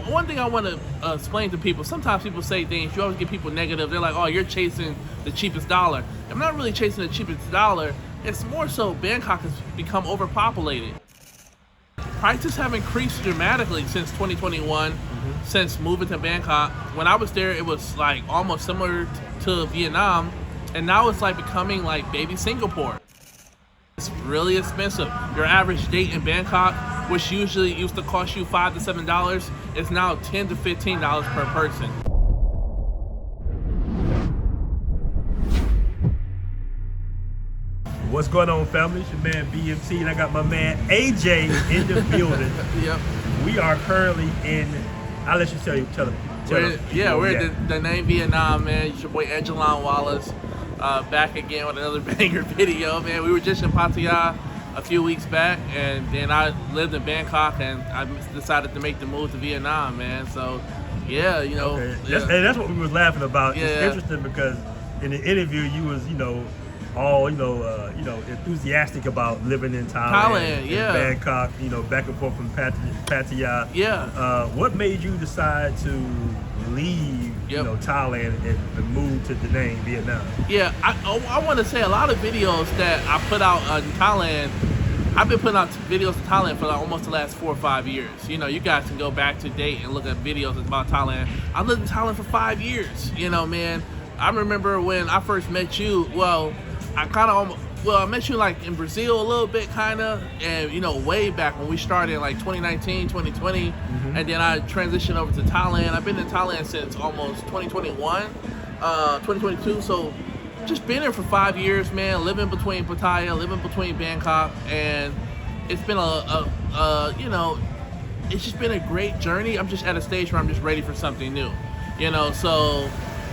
One thing I want to explain to people, sometimes people say things, you always get people negative. They're like, oh, you're chasing the cheapest dollar. I'm not really chasing the cheapest dollar. It's more so Bangkok has become overpopulated. Prices have increased dramatically since 2021, since moving to Bangkok. When I was there, it was like almost similar to Vietnam, and now it's like becoming like baby Singapore. It's really expensive. Your average date in Bangkok, which usually used to cost you $5 to $7, is now $10 to $15 per person. What's going on, family? It's your man BMT, and I got my man AJ in the building. Yep. We are currently in. I'll let you tell them. We're at Da Nang, Vietnam, man. It's your boy AijalonWallace, back again with another banger video, man. We were just in Pattaya a few weeks back, and then I lived in Bangkok, and I decided to make the move to Vietnam, man. So, yeah, you know. Okay. Yeah. That's what we was laughing about. Yeah. It's interesting because in the interview you was, all enthusiastic about living in Thailand, yeah. Bangkok, back and forth from Pattaya. Yeah. What made you decide to leave, Thailand and move to Da Nang, Vietnam? Yeah, I want to say a lot of videos that I put out in Thailand. I've been putting out videos in Thailand for like almost the last 4 or 5 years. You guys can go back to date and look at videos about Thailand. I lived in Thailand for 5 years. Man. I remember when I first met you. I met you like in Brazil a little bit, kind of, and way back when we started in like 2019, 2020, and then I transitioned over to Thailand. I've been in Thailand since almost 2021, 2022, so just been here for 5 years, man, living between Pattaya, living between Bangkok, and it's been it's just been a great journey. I'm just at a stage where I'm just ready for something new, so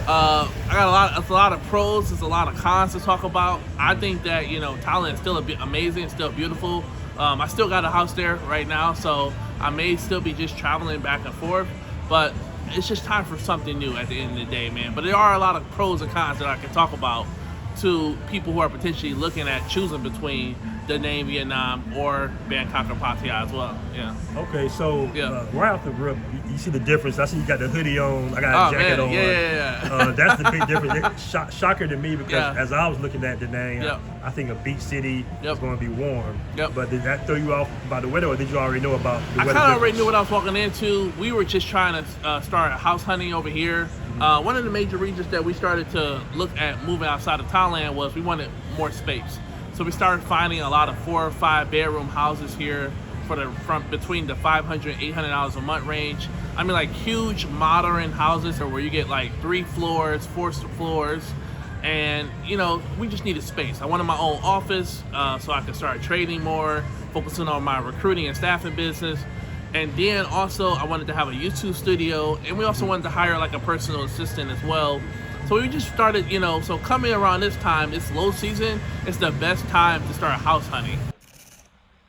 I got a lot of pros, there's a lot of cons to talk about. I think that, Thailand is still a bit amazing, still beautiful. I still got a house there right now, so I may still be just traveling back and forth, but it's just time for something new at the end of the day, man. But there are a lot of pros and cons that I can talk about to people who are potentially looking at choosing between Da Nang, Vietnam, or Bangkok or Pattaya as well. Yeah. Okay, so right off the rip, you see the difference. I see you got the hoodie on. I got a jacket on. Yeah. That's the big difference. Shocker to me because as I was looking at Da Nang, I think a beach city is going to be warm. But did that throw you off by the weather, or did you already know about the weather? I kind of already knew what I was walking into. We were just trying to start house hunting over here. One of the major reasons that we started to look at moving outside of Thailand was we wanted more space. So we started finding a lot of 4 or 5 bedroom houses here from between the $500 $800 a month range. I mean, like huge modern houses where you get like 3 floors, 4 floors, and we just needed space. I wanted my own office so I could start trading more, focusing on my recruiting and staffing business. And then also I wanted to have a YouTube studio, and we also wanted to hire like a personal assistant as well. So we just started, so coming around this time, it's low season, it's the best time to start house hunting.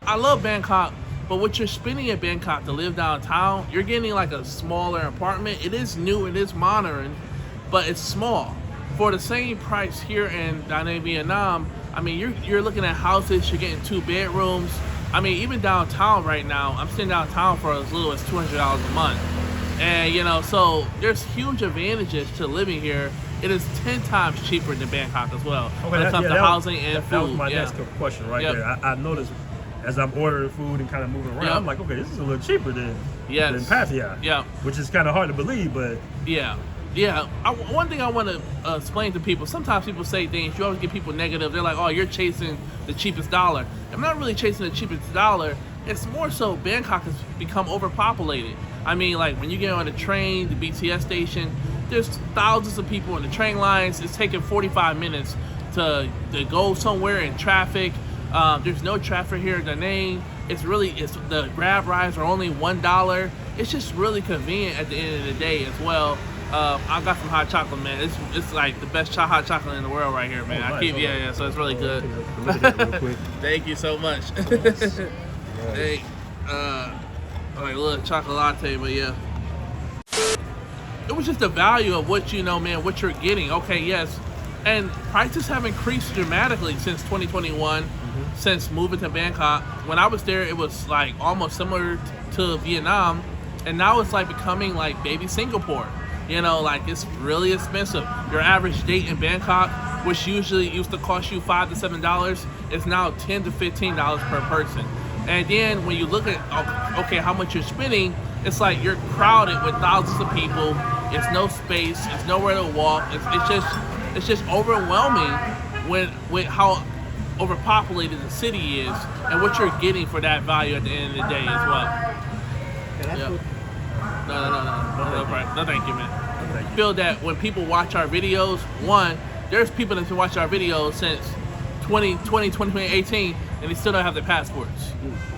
I love Bangkok, but what you're spending in Bangkok to live downtown, you're getting like a smaller apartment. It is new, it is modern, but it's small. For the same price here in Da Nang, Vietnam, I mean, you're looking at houses, you're getting 2 bedrooms. I mean, even downtown right now, I'm staying downtown for as little as $200 a month. And, so there's huge advantages to living here. It is 10 times cheaper than Bangkok as well when it comes to housing and food. That was my next question right there. I noticed as I'm ordering food and kind of moving around, I'm like, okay, this is a little cheaper than Pattaya. Yeah. Which is kind of hard to believe, but... Yeah. One thing I want to explain to people, sometimes people say things, you always get people negative. They're like, oh, you're chasing the cheapest dollar. I'm not really chasing the cheapest dollar. It's more so Bangkok has become overpopulated. I mean, like when you get on the train, the BTS station, there's thousands of people in the train lines. It's taking 45 minutes to go somewhere in traffic. There's no traffic here at Da Nang. It's the grab rides are only $1. It's just really convenient at the end of the day as well. I got some hot chocolate, man. It's like the best hot chocolate in the world right here, man. Oh, nice. So it's really good. Look at that real quick. Thank you so much. Hey, like a little chocolate latte, but yeah. It was just the value of what what you're getting. Okay, yes. And prices have increased dramatically since 2021, since moving to Bangkok. When I was there, it was like almost similar to Vietnam, and now it's like becoming like baby Singapore. You know, like it's really expensive. Your average date in Bangkok, which usually used to cost you $5 to $7, is now $10 to $15 per person. And then when you look at, okay, how much you're spending, it's like you're crowded with thousands of people. It's no space. It's nowhere to walk. It's just overwhelming with how overpopulated the city is and what you're getting for that value at the end of the day as well. Yeah. No, thank you, man. I feel that when people watch our videos, one, there's people that can watch our videos since 2018, and they still don't have their passports.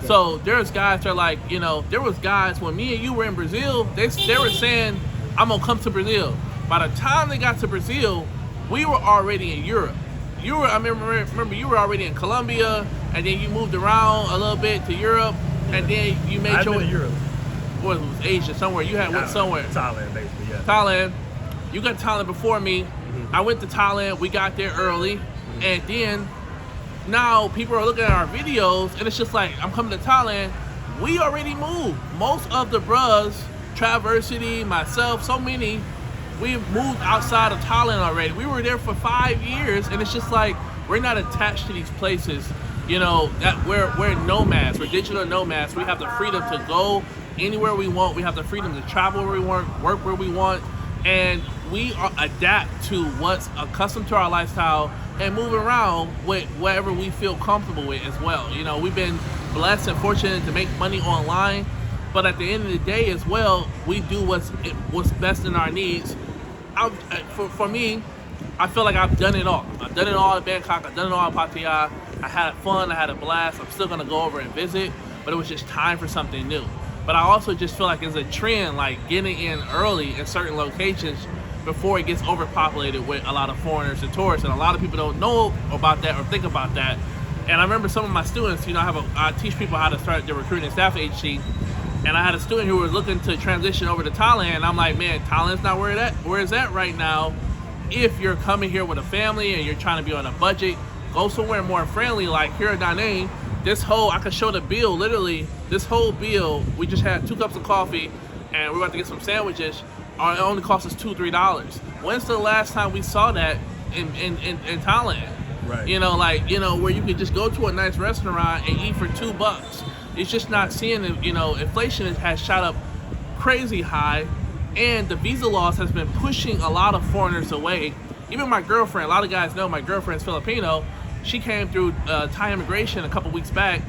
So there's guys that are like, you know, there was guys when me and you were in Brazil, they were saying, I'm gonna come to Brazil. By the time they got to Brazil, we were already in Europe. I remember you were already in Colombia, and then you moved around a little bit to Europe, and then you made your way to Europe. What it was Asia somewhere. You had went somewhere. Thailand, basically, yeah. Thailand. You got to Thailand before me. Mm-hmm. I went to Thailand. We got there early, and then now people are looking at our videos, and it's just like, I'm coming to Thailand. We already moved. Most of the bros, Traversity, myself, so many, we moved outside of Thailand already. We were there for 5 years, and it's just like we're not attached to these places. You know, that we're nomads. We're digital nomads. We have the freedom to go anywhere we want. We have the freedom to travel where we want, work where we want, and we adapt to what's accustomed to our lifestyle and move around with whatever we feel comfortable with as well. You know, we've been blessed and fortunate to make money online, but at the end of the day as well, we do what's best in our needs. For me, I feel like I've done it all. I've done it all in Bangkok. I've done it all in Pattaya. I had fun. I had a blast. I'm still gonna go over and visit, but it was just time for something new. But I also just feel like it's a trend, like getting in early in certain locations before it gets overpopulated with a lot of foreigners and tourists. And a lot of people don't know about that or think about that. And I remember some of my students, you know, I teach people how to start their recruiting and staff agency. And I had a student who was looking to transition over to Thailand. And I'm like, man, Thailand's not where it's at right now. If you're coming here with a family and you're trying to be on a budget, go somewhere more friendly, like here at Da Nang. I could show the bill, literally, this whole bill, we just had 2 cups of coffee and we're about to get some sandwiches, it only cost us $2-3. When's the last time we saw that in Thailand? Right. You know, like, you know, where you could just go to a nice restaurant and eat for $2. It's just not seeing it. You know, inflation has shot up crazy high, and the visa laws has been pushing a lot of foreigners away. Even my girlfriend, a lot of guys know my girlfriend's Filipino. She came through Thai immigration a couple weeks back,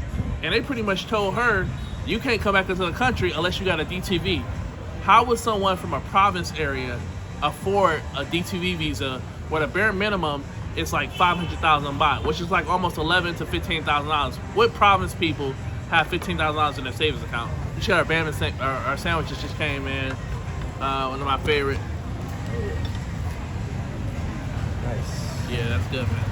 and they pretty much told her, you can't come back into the country unless you got a DTV. How would someone from a province area afford a DTV visa where the bare minimum is like 500,000 baht, which is like almost $11,000 to $15,000? What province people have $15,000 in their savings account? We just got our sandwiches just came in. One of my favorite. Nice. Yeah, that's good, man.